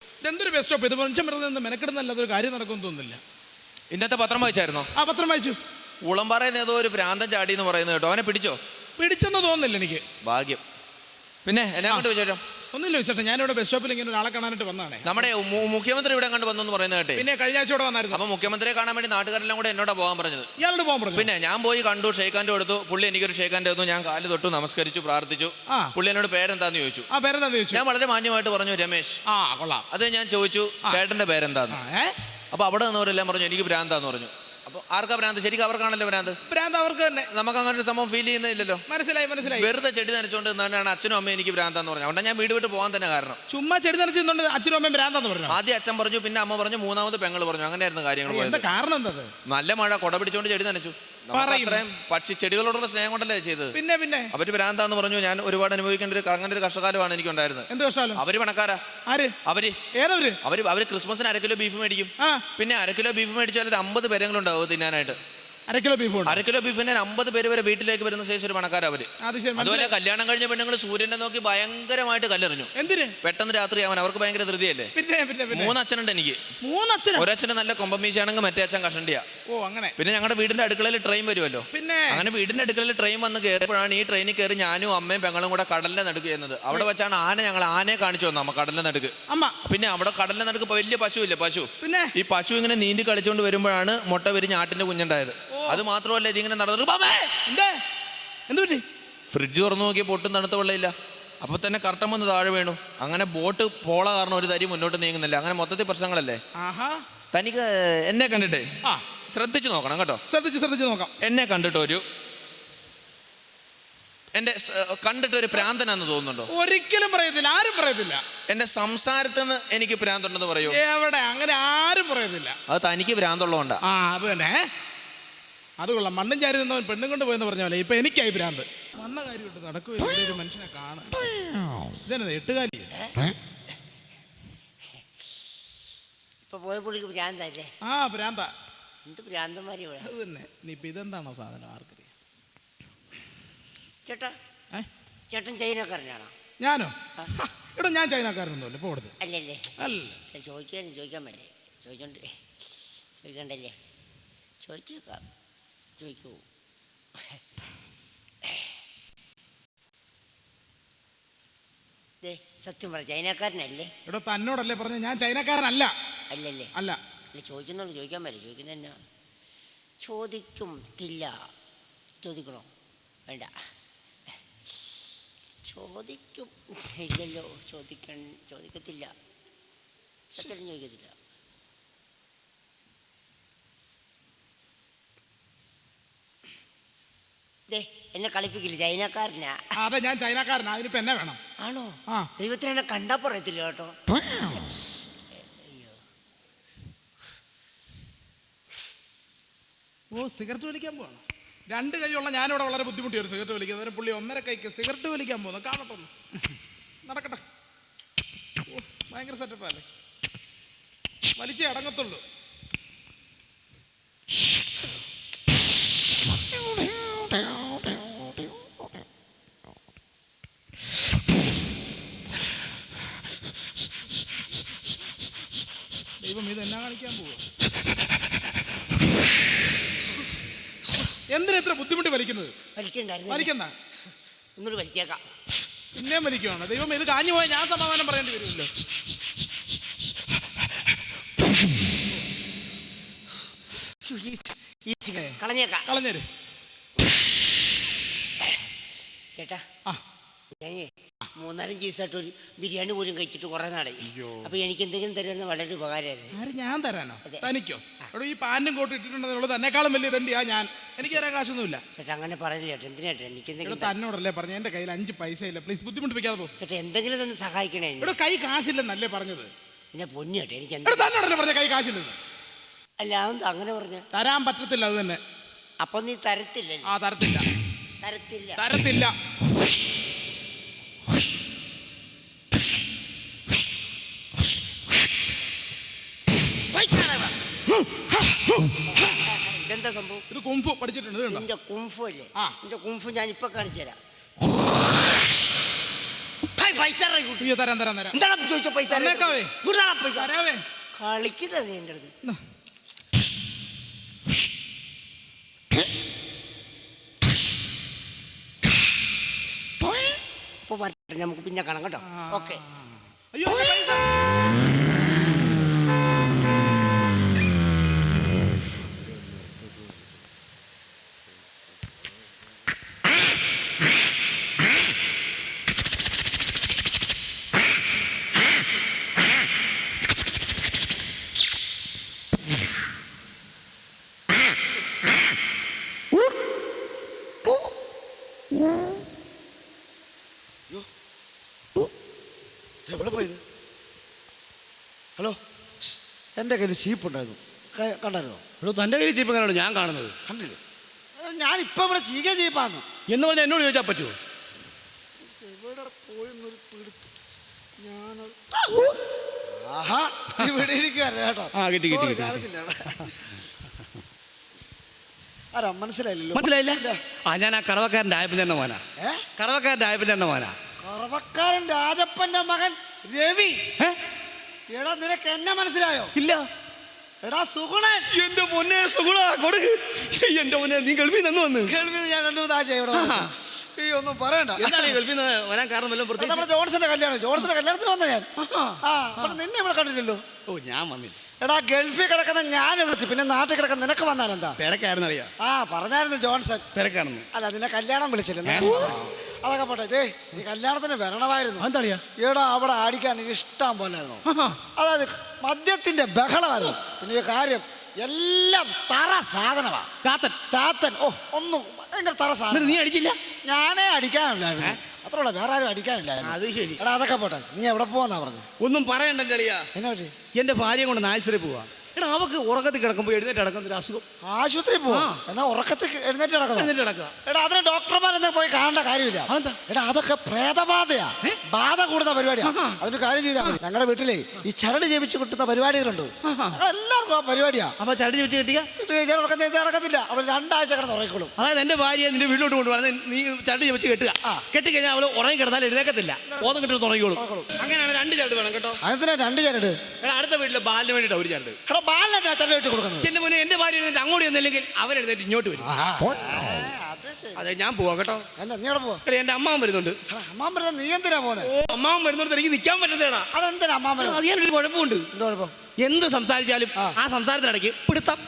ഇതെന്തൊരു bus stop ഇത്? മനുഷ്യൻ വെറുതെ മെനക്കെടുന്നല്ലാതൊരു കാര്യം നടക്കുമെന്ന് തോന്നുന്നില്ല. ഇന്നത്തെ പത്രം വായിച്ചായിരുന്നോ? ആ പത്രം വായിച്ചു. ഉളംപാറയിൽ ഏതോ ഒരു ഭ്രാന്തൻ ചാടി എന്ന് പറയുന്നത് കേട്ടോ. അവനെ പിടിച്ചോ? പിടിച്ചെന്ന് തോന്നുന്നില്ല എനിക്ക്. ഭാഗ്യം. പിന്നെ എന്നാ കൊണ്ട് വിശേഷം? ഒന്നുമില്ല വിശേഷം. ഞാനിവിടെ ബസ് സ്റ്റോപ്പിൽ ഇങ്ങനെ ഒരാളെ കാണാനായിട്ട് വന്നതാണ്. നമ്മുടെ മുഖ്യമന്ത്രി ഇവിടെ കണ്ട് വന്നു പറയുന്നത് കേട്ടെ. പിന്നെ കഴിഞ്ഞ ആഴ്ച ഇവിടെ വന്നായിരുന്നു. അപ്പൊ മുഖ്യമന്ത്രിയെ കാണാൻ വേണ്ടി നാട്ടുകാരെല്ലാം കൂടെ എന്നോടാ പോകാൻ പറഞ്ഞത്. ഇയാളോട് പോകാൻ പറഞ്ഞു. പിന്നെ ഞാൻ പോയി കണ്ടു, ഷെയ്ക്കാൻ്റെ കൊടുത്തു. പുള്ളി എനിക്കൊരു ഷെയ്ക്കാൻ്റെ തന്നു. ഞാൻ കാല് തൊട്ടു, നമസ്കരിച്ചു, പ്രാർത്ഥിച്ചു. പുള്ളി എന്നോട് പേരെന്താന്ന് ചോദിച്ചു. പേരെന്താന്ന് ചോദിച്ചു. ഞാൻ വളരെ മാന്യമായിട്ട് പറഞ്ഞു രമേശ്. കൊള്ളാം. അത് ഞാൻ ചോദിച്ചു ചേട്ടന്റെ പേരെന്താന്ന്. അപ്പൊ അവിടെ നിന്നവരെല്ലാം പറഞ്ഞു എനിക്ക് ഭ്രാന്താന്ന് പറഞ്ഞു. അപ്പൊ ആർക്കാ ഭ്രാന്ത്? ശരിക്കും അവർക്കാണല്ലോ ഭ്രാന്ത്. ഭ്രാന്ത് അവർക്ക് തന്നെ. നമുക്ക് അങ്ങനെ ഒരു സംഭവം ഫീൽ ചെയ്യുന്നില്ലല്ലോ. മനസ്സിലായി. വെറുതെ ചെടി നനച്ചുകൊണ്ട് നിന്നാണ് അച്ഛനും അമ്മയും എനിക്ക് ഭ്രാന്താന്ന് പറഞ്ഞു. അതുകൊണ്ട് ഞാൻ വീട് വിട്ട് പോകാൻ തന്നെ കാരണം. ചുമ്മാ ചെടി നനച്ചുകൊണ്ട് അച്ഛനും അമ്മയും ഭ്രാന്താന്ന് പറഞ്ഞു. ആദ്യം അച്ഛൻ പറഞ്ഞു, പിന്നെ അമ്മ പറഞ്ഞു, മൂന്നാമത് പെങ്ങൾ പറഞ്ഞു. അങ്ങനെയായിരുന്നു കാര്യങ്ങൾ പോയത്. കാരണം എന്താ? നല്ല മഴ, കൊട പിടിച്ചോണ്ട് ചെടി നനച്ചു. അത്രയും പക്ഷി ചെടികളോടുള്ള സ്നേഹം കൊണ്ടല്ലേ ചെയ്തത്. പിന്നെ അവര് ഭ്രാന്താന്ന് പറഞ്ഞു. ഞാൻ ഒരുപാട് അനുഭവിക്കേണ്ട അങ്ങനെ ഒരു കഷ്ടകാലമാണ് എനിക്ക് ഉണ്ടായിരുന്നത്. എന്ത് കഷ്ടകാലം? അവര് പണക്കാരാ. അവര് ക്രിസ്മസിന് 1 കിലോ ബീഫ് മേടിക്കും. പിന്നെ 1 കിലോ ബീഫ് മേടിച്ചാൽ ഒരു 50 പേരെങ്കിലും ഉണ്ടാവും തിന്നാനായിട്ട്. 1 കിലോ ബീഫ് 1 കിലോ ബീഫിന് 50 പേര് വരെ വീട്ടിലേക്ക് വരുന്ന സൈസ് ഒരു പണക്കാരാ അവര്. അതുപോലെ കല്യാണം കഴിഞ്ഞ പെണ്ണുങ്ങൾ സൂര്യനെ നോക്കി ഭയങ്കരമായിട്ട് കല്ലെറിഞ്ഞു. എന്തിന്? പെട്ടെന്ന് രാത്രി ആവാൻ അവർക്ക് ഭയങ്കര ധൃതിയല്ലേ. 3 അച്ഛനുണ്ട് എനിക്ക്. 3 അച്ഛൻ. ഒരച്ഛന് നല്ല കൊമ്പമീശാണെങ്കിൽ മറ്റേ അച്ഛൻ കഷണ്ടിയാ. അങ്ങനെ. പിന്നെ ഞങ്ങളുടെ വീടിന്റെ അടുക്കളയിൽ ട്രെയിൻ വരുമല്ലോ. അങ്ങനെ വീടിന്റെ അടുക്കളയിൽ ട്രെയിൻ വന്ന് കയറിയപ്പോഴാണ് ഈ ട്രെയിനിൽ കയറി ഞാനും അമ്മയും പെങ്ങളും കൂടെ കടലിന്റെ നടുക്ക് ചെയ്യുന്നത്. അവിടെ വെച്ചാണ് ഞങ്ങൾ ആനയെ കാണിച്ചു വന്നു അമ്മ കടലിന്റെ നടുക്ക്. പിന്നെ അവിടെ കടലിന്റെ നടുക്ക് വലിയ പശു ഇല്ലേ, പശു. ഈ പശു ഇങ്ങനെ നീന്തി കളിച്ചുകൊണ്ട് വരുമ്പോഴാണ് മുട്ട വിരിഞ്ഞ് ആട്ടിന്റെ കുഞ്ഞുണ്ടായത്. അത് മാത്രമല്ല ഇതിങ്ങനെ നടന്നു. ഫ്രിഡ്ജ് തുറന്നു നോക്കി പൊട്ടും തണുത്ത വെള്ളമില്ല. അപ്പൊ തന്നെ കർട്ടൻ വന്ന് താഴെ വീണു. അങ്ങനെ ബോട്ട് പോള കാരണം ഒരു തരി മുന്നോട്ട് നീങ്ങുന്നില്ല. അങ്ങനെ മൊത്തത്തിൽ പ്രശ്നങ്ങളല്ലേ. തനിക്ക് എന്നെ കണ്ടിട്ടേ ശ്രദ്ധിച്ചു നോക്കണം കേട്ടോ. ശ്രദ്ധിച്ചു നോക്കാം. എന്നെ കണ്ടിട്ട് കണ്ടിട്ടൊരു പ്രാന്തനാന്ന് തോന്നുന്നുണ്ടോ? ഒരിക്കലും പറയത്തില്ല, ആരും പറയത്തില്ല. എന്റെ സംസാരത്തിൽ നിന്ന് എനിക്ക് പ്രാന്തുണ്ടെന്ന് പറയൂ? എവിടെ? അങ്ങനെ ആരും പറയത്തില്ല. അത് തനിക്ക് പ്രാന്തുള്ളതുകൊണ്ടാ. അത് തന്നെ. അത് കൊള്ളാം. മണ്ണും ചാരി നിന്നവൻ പെണ്ണും കൊണ്ട് പോയെന്ന് പറഞ്ഞ പോലെ ഇപ്പൊ എനിക്കായി ഭ്രാന്ത്. വന്ന കാര്യം ഇട്ട് നടക്കുകയോ ഒരു മനുഷ്യനെ കാണാൻ. ഇതന്നെ 8 കാലി. ഇപ്പൊ പോയ പുള്ളിക്ക് ഭ്രാന്തല്ലേ? ഭ്രാന്ത. എന്ത് ഭ്രാന്തന്മാരി ഇവിടെ. അത് തന്നെ. ഇനിയിപ്പൊ ഇതെന്താണോ സാധനം ആർക്കറിയാം. ചേട്ടൻ ചൈനക്കാരനാണോ? ഞാനോ? എടാ ഞാൻ ചൈനക്കാരനൊന്നുമല്ല. ഇപ്പൊ കൊടുത്ത് അല്ലല്ലേ? അല്ല ചോദിക്കാൻ പറ്റേ. ചോദിക്കണ്ടല്ലേ? ചോദിക്കൂ. സത്യം പറ, ചൈനക്കാരനല്ലേ? എടോ തന്നോടല്ലേ പറഞ്ഞ ഞാൻ ചൈനക്കാരനല്ല. അല്ലല്ലേ? അല്ല. ചോദിക്കുന്നുള്ളൂ. ചോദിക്കാൻ പറ്റേ? ചോദിക്കുന്ന തന്നെ. ചോദിക്കണോ? വേണ്ട. ചോദിക്കും. ഇല്ലല്ലോ, ചോദിക്കത്തില്ല. സത്യം ചോദിക്കത്തില്ല. എന്നെ കളിപ്പിക്കില്ല. ചൈനക്കാരനാ. അതെ ഞാൻ ചൈനക്കാരനാ. അതിനിപ്പോ എന്നെ വേണം? ആണോ? ദൈവത്തിന് എന്നെ കണ്ടാ പറയത്തില്ല കേട്ടോ. സിഗരറ്റ് വലിക്കാൻ പോവാണ്. 2 കൈയുള്ള ഞാനിവിടെ വളരെ ബുദ്ധിമുട്ടിയ ഒരു സിഗരറ്റ് വലിക്കുന്നത്. അതിന് പുള്ളി 1.5 കൈക്ക് സിഗരറ്റ് വലിക്കാൻ പോകുന്നു. കാണട്ടെ, നടക്കട്ടെ. ഭയങ്കര സെറ്റപ്പല്ലേ. വലിച്ചേ അടങ്ങത്തുള്ളൂ. ദൈവം ഇത് എന്നാ കാണിക്കാൻ പോവുക? എന്തിനാ ഇത്ര ബുദ്ധിമുട്ടി വലിക്കുന്നത്? വലിക്കണ്ട. ഒന്നുകൂടി വലിച്ചേക്കാം. പിന്നെയും വലിക്കുവാണ്. ദൈവം ഇത് കാഞ്ഞു പോയാൽ ഞാൻ സമാധാനം പറയേണ്ടി വരുമല്ലോ. കളഞ്ഞേര് ചേട്ടാ. ഞാനേ 3-4 ദിവസമായിട്ട് ഒരു ബിരിയാണി പോലും കഴിച്ചിട്ട് കുറെ നാളായി. അപ്പൊ എനിക്ക് എന്തെങ്കിലും തരുന്ന വളരെ ഉപകാരമായിരുന്നു. ഞാൻ തരാനോ? തനിക്കോ? എടോ ഈ പാന്റും കോട്ടും ഇട്ടിട്ടുണ്ടെന്നുള്ളത് തന്നെക്കാളും വലിയ തണ്ടിയാ ഞാൻ. എനിക്ക് തരാൻ കാശൊന്നുമില്ല. ചേട്ടാ അങ്ങനെ പറയില്ല ചേട്ടാ. എന്തിനാ എനിക്ക് എന്തെങ്കിലും? തന്നോടല്ലേ പറഞ്ഞ എന്റെ കയ്യിൽ 5 പൈസ ഇല്ല. പ്ലീസ് ബുദ്ധിമുട്ടിപ്പിക്കാതെ പോ. ചേട്ടാ എന്തെങ്കിലും തന്നെ സഹായിക്കണേ. ഇവിടെ കൈ കാശില്ലെന്നല്ലേ പറഞ്ഞത്? പിന്നെ പൊന്നു ചേട്ടാ എനിക്ക് തന്നോടല്ലേ പറഞ്ഞ കൈ കാശില്ലെന്ന്? അല്ല അങ്ങനെ പറഞ്ഞു. തരാൻ പറ്റത്തില്ല. അത് തന്നെ. അപ്പൊ നീ തരത്തില്ല? തരത്തില്ല. ഇതെന്താ സംഭവം? ഇത് കുംഫു പഠിച്ചിട്ടുണ്ട്. നിന്റെ കുംഫു അല്ലേ? നിന്റെ കുംഫു ഞാൻ ഇപ്പൊ കാണിച്ചു തരാം. പൈസ അയ്യോ തരാം തരാം തരാം. എന്താണ് ചോദിച്ച പൈസ തന്നേക്കാവേ. പൈസ തരാവേ. കളിക്കുന്നത് നീ എൻ്റെ അടുത്ത്. എന്നാ. ഇപ്പൊ മാറ്റി നമുക്ക് പിന്നെ കാണാം കേട്ടോ. ഓക്കെ. അയ്യോ എൻ്റെ പൈസ. എവിടെ പോയത്? ഹലോ, എൻ്റെ കയ്യിൽ ചീപ്പ് ഉണ്ടായിരുന്നു, കണ്ടായിരുന്നോ? ഇവിടെ തൻ്റെ കയ്യിൽ ചീപ്പ് എങ്ങനെയാണ് ഞാൻ കാണുന്നത്? കണ്ടില്ലേ? ഞാനിപ്പോൾ ഇവിടെ ചീക ചീപ്പാന്നു എന്ന് പറഞ്ഞാൽ എന്നോട് ചോദിച്ചാൽ പറ്റുമോ? എവിടെ പോയെന്നൊരു പിടുത്തു. ഞാൻ ആഹാ ഇവിടെ ഇരിക്കുവായിരുന്നു കേട്ടോ. കിട്ടി കിട്ടി കിട്ടി. അറിയത്തില്ല. ആരാ മനസ്സിലായില്ലല്ലോ? മനസ്സിലായില്ല? ഞാൻ ആ കറവക്കാരൻ്റെ ആയപ്പൻ തന്നെ മോനാ. കറവക്കാരൻ്റെ ആയപ്പൻ തന്നെ മോനാ. കറവക്കാരൻ രാജപ്പന്റെ മകൻ രവി. എടാ നിനക്ക് എന്നെ മനസ്സിലായോ? ഇല്ല. എടാ സുഗുണൻ. എന്റെ പൊന്നെ സുഗുണ കൊടുക്ക്. എന്റെ പൊന്നെ നീ ഗൾഫിൽ നിന്ന് വന്ന്. കേൾവി ഞാൻ 2-3 ആഴ്ച ഇവിടെ ഈ ഒന്നും പറയണ്ട. എന്താണ് ഈ ഗൾഫിൽ നിന്ന് വരാൻ കാരണം? വല്ലതും പ്രത്യേകിച്ച്? നമ്മുടെ ജോൺസന്റെ കല്യാണത്തിന് വന്ന ഞാൻ. അപ്പോൾ നിന്നെ ഇവിടെ കണ്ടില്ലല്ലോ. ഓ ഞാൻ വന്നില്ല. എടാ ഗൾഫിൽ കിടക്കുന്ന ഞാൻ വിളിച്ചു, പിന്നെ നാട്ടിൽ കിടക്കുന്ന നിനക്ക് വന്നാലെന്താ? തിരക്കായിരുന്നു അറിയാം. പറഞ്ഞായിരുന്നു ജോൺസൺ തിരക്കാണെന്ന്. അല്ല നിന്നെ കല്യാണം വിളിച്ചില്ല. അതൊക്കെ പോട്ടെ. നീ കല്യാണത്തിന് വരണമായിരുന്നു. എന്താളിയാ? എടാ അവിടെ ആടിക്കാൻ ഇഷ്ടം പോലായിരുന്നു. അതായത് മദ്യത്തിന്റെ ബഹളമായിരുന്നു. പിന്നെ ഒരു കാര്യം, എല്ലാം തറ സാധനമാ. ചാത്തൻ. ഓ ഒന്നും ഭയങ്കര തറ സാധനം. നീ അടിച്ചില്ല? ഞാനേ അടിക്കാനില്ലായിരുന്നു. അത്രയുള്ള വേറെ ആരും അടിക്കാനില്ലായിരുന്നു. അത് ശരി. എടാ അതൊക്കെ പോട്ടെ. നീ എവിടെ പോവാന്നാ പറഞ്ഞു? ഒന്നും പറയണ്ട കളിയാ. എന്നാ പറ്റി? എന്റെ ഭാര്യയെ കൊണ്ട് നാശുപത്രി പോവാ. എടാ അവക്ക് ഉറക്കത്തിൽ കിടക്കുമ്പോൾ എഴുന്നേറ്റ് കിടക്കുന്ന ഒരു അസുഖം. ആശുപത്രി പോവാ? എന്നാ ഉറക്കത്തിൽ എഴുന്നേറ്റ് കിടക്കുക. എടാ അതിന് ഡോക്ടർമാരെന്താ പോയി കാണേണ്ട കാര്യമില്ല. എടാ അതൊക്കെ പ്രേതബാധയാ, ബാധ കൂടുന്ന പരിപാടിയാ. അതിന് കാര്യം ചെയ്താൽ മതി. ഞങ്ങളുടെ വീട്ടിലെ ഈ ചരട് ജപിച്ച് കിട്ടുന്ന പരിപാടികളുണ്ട്. എല്ലാവർക്കും ആ പരിപാടിയാ. അപ്പൊ ചരട് ജപിച്ച് കിട്ടിയ നടക്കത്തില്ല. അവൾ 2 ആഴ്ച കിടന്ന് ഉറങ്ങിക്കോളും. അതായത് എന്റെ ഭാര്യയെ നിന്റെ വീട്ടിലോട്ട് കൊണ്ടുപോകാൻ നീ ചരട് ജപിച്ച് കെട്ടുക. കെട്ടിക്കഴിഞ്ഞാൽ അവള് ഉറങ്ങി കിടന്നാൽ എഴുന്നേക്കത്തില്ല. ബോധം കിട്ടും തുടങ്ങിക്കോളും. അങ്ങനെയാണ് 2 ചരട് വേണം കേട്ടോ. അതിനാ 2 ചരട്? എടാ അടുത്ത വീട്ടിലെ ബാലിന് വേണ്ടിയിട്ട് ഒരു ചരട്. എടാ ബാലിനെ ചരട് ഇട്ട് കൊടുക്കുന്നത്. എന്റെ മുന്നേ എന്റെ ഭാര്യ എഴുന്നേറ്റ് അങ്ങോട്ട് ചെന്നില്ലെങ്കിൽ അവൻ എഴുന്നേറ്റ് ഇങ്ങോട്ട് വരും. അതെ ഞാൻ പോവാ കേട്ടോ. എന്നാ നീ എവിടെ പോവാ? എന്റെ അമ്മാവൻ വരുന്നുണ്ട്. അമ്മാവൻ വരുന്നത് നീ എന്തിനാ പോകുന്നത്? അമ്മാവൻ വരുന്നോടത്ത് എനിക്ക് നിൽക്കാൻ പറ്റുന്നേടാ. അതെന്തിനാ അമ്മാവൻ? അത് ഞാനൊരു കുഴപ്പമുണ്ട്. എന്താ കുഴപ്പം? എന്ത് സംസാരിച്ചാലും ആ സംസാരത്തിനിടയ്ക്ക് പിടുത്തം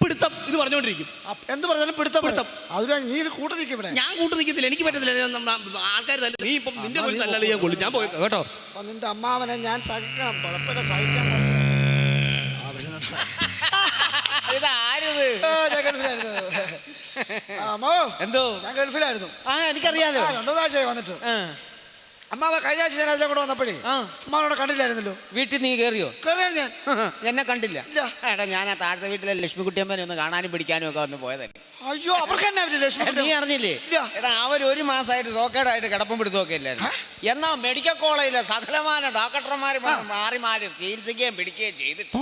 പിടുത്തം ഇത് പറഞ്ഞുകൊണ്ടിരിക്കും. എന്ത് പറഞ്ഞാലും പിടുത്തം. അതിനാ നീ കൂട്ടു നിൽക്കും ഇവിടെ. ഞാൻ കൂട്ടു നിൽക്കത്തില്ല, എനിക്ക് പറ്റത്തില്ല. ആൾക്കാർ തല്ല. നീ ഇപ്പം നിന്റെ പോയി തല്ലാതെ ഞാൻ കൊള്ളു. ഞാൻ പോയി കേട്ടോ. അപ്പൊ നിന്റെ അമ്മാവനെ ഞാൻ സഹിക്കണം. കുഴപ്പമില്ല, സഹിക്കാൻ എന്തോ ഞാൻ ഗൾഫിലായിരുന്നു. എനിക്കറിയാലോ. 2 ആഴ്ചയായി വന്നിട്ട്. അമ്മാവ കഴിഞ്ഞ ആഴ്ച ഞാൻ അതിലെ കൂടെ വന്നപ്പോഴേ അമ്മാവനോട് കണ്ടില്ലായിരുന്നല്ലോ. വീട്ടിൽ നീ കയറിയോ? കയറിയാണ് ഞാൻ. എന്നെ കണ്ടില്ല. ഇല്ല. എടാ ഞാൻ ആ താഴത്തെ വീട്ടിലെ ലക്ഷ്മിക്കുട്ടിയമ്മനെ ഒന്ന് കാണാനും പിടിക്കാനും ഒക്കെ വന്ന് പോയതല്ലേ. അയ്യോ അവർക്ക് തന്നെ ലക്ഷ്മി. നീ അറിഞ്ഞില്ലേ? എടാ അവർ 1 മാസമായിട്ട് സോക്കേടായിട്ട് കിടപ്പും പിടുത്തമൊക്കെ ഇല്ലായിരുന്നു. എന്നാ മെഡിക്കൽ കോളേജിലെ സകലമാന ഡോക്ടർമാർ മാറി മാറി ചികിത്സിക്കുകയും പിടിക്കുകയും ചെയ്തിട്ട്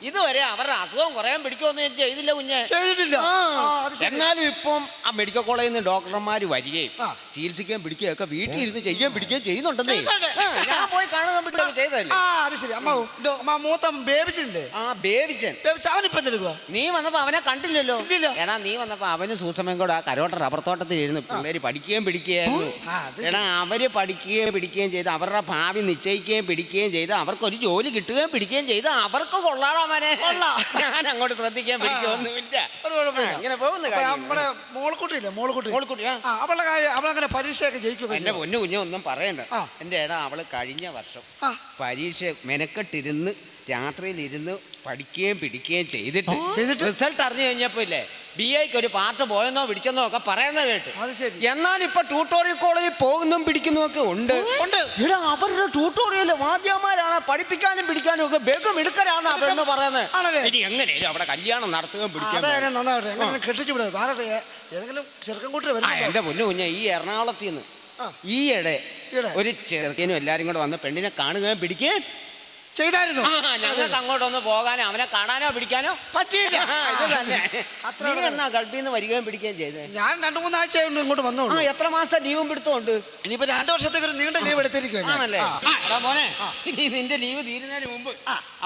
ഇതുവരെ അവരുടെ അസുഖം കുറയാൻ പിടിക്കുകയൊന്നും ഞാൻ ചെയ്തില്ല കുഞ്ഞെ. ചെയ്തിട്ടില്ല. എന്നാലും ഇപ്പം ആ മെഡിക്കൽ കോളേജിൽ നിന്ന് ഡോക്ടർമാർ വരികയും ചികിത്സിക്കുകയും പിടിക്കുകയും ഒക്കെ വീട്ടിൽ ഇരുന്ന് ചെയ്യുകയും പിടിക്കുകയും ചെയ്യുന്നുണ്ടെന്നേ. ഞാൻ പോയി കാണുന്ന വീട്ടിലൊക്കെ ചെയ്തല്ലേ. അത് ശരി. അമ്മ മൂത്ത ബേബിച്ചില്ലേ? ബേബിച്ചൻ അവനിപ്പം എന്തെടുക്കുക? നീ വന്നപ്പോ അവനെ കണ്ടില്ലല്ലോ. എടാ നീ വന്നപ്പോ അവന് സൂസമയും കൂടെ ആ കരോട്ട റബ്ബർ തോട്ടത്തിൽ ഇരുന്ന് പിള്ളേര് പഠിക്കുകയും പിടിക്കുകയായിരുന്നു. എടാ അവര് പഠിക്കുകയും പിടിക്കുകയും ചെയ്ത് അവരുടെ ഭാവി നിശ്ചയിക്കുകയും പിടിക്കുകയും ചെയ്ത് അവർക്കൊരു ജോലി കിട്ടുകയും പിടിക്കുകയും ചെയ്ത് അവർക്ക് കൊള്ളാടാമനെ. ഞാൻ അങ്ങോട്ട് ശ്രദ്ധിക്കാൻ പിടിക്കൊന്നുമില്ല. ഇങ്ങനെ പോകുന്ന നമ്മുടെ മോൾക്കുട്ടി അവളുടെ കാര്യം അവളങ്ങനെ പരീക്ഷയൊക്കെ ജയിക്കുക. എന്റെ പൊന്നു കുഞ്ഞു ഒന്നും പറയണ്ട. എന്റെ എടാ അവള് കഴിഞ്ഞ വർഷം പരീക്ഷ മെനക്കെട്ടിരുന്ന് രാത്രിയിലിരുന്ന് പഠിക്കുകയും പിടിക്കുകയും ചെയ്തിട്ട് റിസൾട്ട് അറിഞ്ഞു കഴിഞ്ഞപ്പോ ഇല്ലേ BAക്ക് ഒരു പാർട്ട് പോയെന്നോ പിടിച്ചെന്നോ ഒക്കെ പറയുന്നത് കേട്ടു. എന്നാൽ ഇപ്പൊ ട്യൂട്ടോറിയൽ കോളേജിൽ പോകുന്നതും പിടിക്കുന്നതും ഒക്കെ ഉണ്ട്. ഇവിടെ അവരുടെ ട്യൂട്ടോറിയൽ വാദ്യമാരാണ് പഠിപ്പിക്കാനും പിടിക്കാനും ഒക്കെ ബേഗം എടുക്കലാണ് അവരെന്ന് പറയുന്നത്. ഇനി എങ്ങനെയാലും അവിടെ കല്യാണം നടത്തുകയും പിടിക്കാൻ എന്റെ പൊന്നു കുഞ്ഞ ഈ എറണാകുളത്ത് നിന്ന് ഈയിടെ ഒരു ചെറുക്കനും എല്ലാരും കൂടെ വന്ന് പെണ്ണിനെ കാണുകയും പിടിക്കുകയും ചെയ്തായിരുന്നു. ഞങ്ങൾക്ക് അങ്ങോട്ടൊന്ന് പോകാനോ അവനെ കാണാനോ പിടിക്കാനോ പറ്റിയില്ല. ഇത് തന്നെ. അത്ര നീ എന്നാ ഗൾഫിൽ നിന്ന് വരികയും പിടിക്കുകയും ചെയ്തേ? ഞാൻ 2-3 ആഴ്ച ഇങ്ങോട്ട് വന്നോളൂ. എത്ര മാസം ലീവും പിടുത്തമുണ്ട്? ഇനിയിപ്പോ 2 വർഷത്തേക്ക് ഒരു നീണ്ട ലീവ് എടുത്തിരിക്കുവാ ഞാൻ. ആണല്ലേ? എടാ മോനെ, ഇനി നിന്റെ ലീവ് തീരുന്നതിന് മുമ്പ്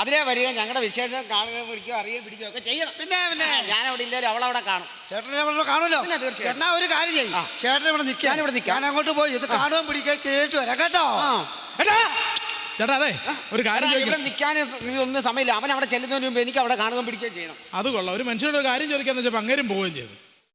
അതിലേ വരിക, ഞങ്ങളുടെ വിശേഷം കാണുകയോ പിടിക്കുകയോ അറിയുകയോ പിടിക്കുകയോ ഒക്കെ ചെയ്യണം. പിന്നെ ഞാൻ അവിടെ ഇല്ലാലും അവളവിടെ കാണും. ചേട്ടനെ അവിടെ കാണുമല്ലോ. പിന്നെ തീർച്ചയായും. എന്നാ ഒരു കാര്യം ചെയ്യും, ചേട്ടൻ ഇവിടെ നിൽക്കാൻ. ഞാനിവിടെ നിൽക്കാം. ഞാൻ അങ്ങോട്ട് പോയി ഇത് കാണുവാൻ പിടിക്കാൻ കേട്ട് വരാം കേട്ടോ. ചേട്ടാ അതെ ഒരു കാര്യം ഇവിടെ ചോദിക്കണം. നിൽക്കാൻ ഒന്നും സമയമില്ല. അവൻ അവിടെ ചെല്ലുന്നതിന് മുമ്പ് എനിക്ക് അവിടെ കാണുകയും പിടിക്കുകയും ചെയ്യണം. അത് കൊള്ളാം. ഒരു മനുഷ്യനോട് ഒരു കാര്യം ചോദിക്കാന്ന് വെച്ചപ്പോൾ അങ്ങേരും പോവുകയും ചെയ്തു.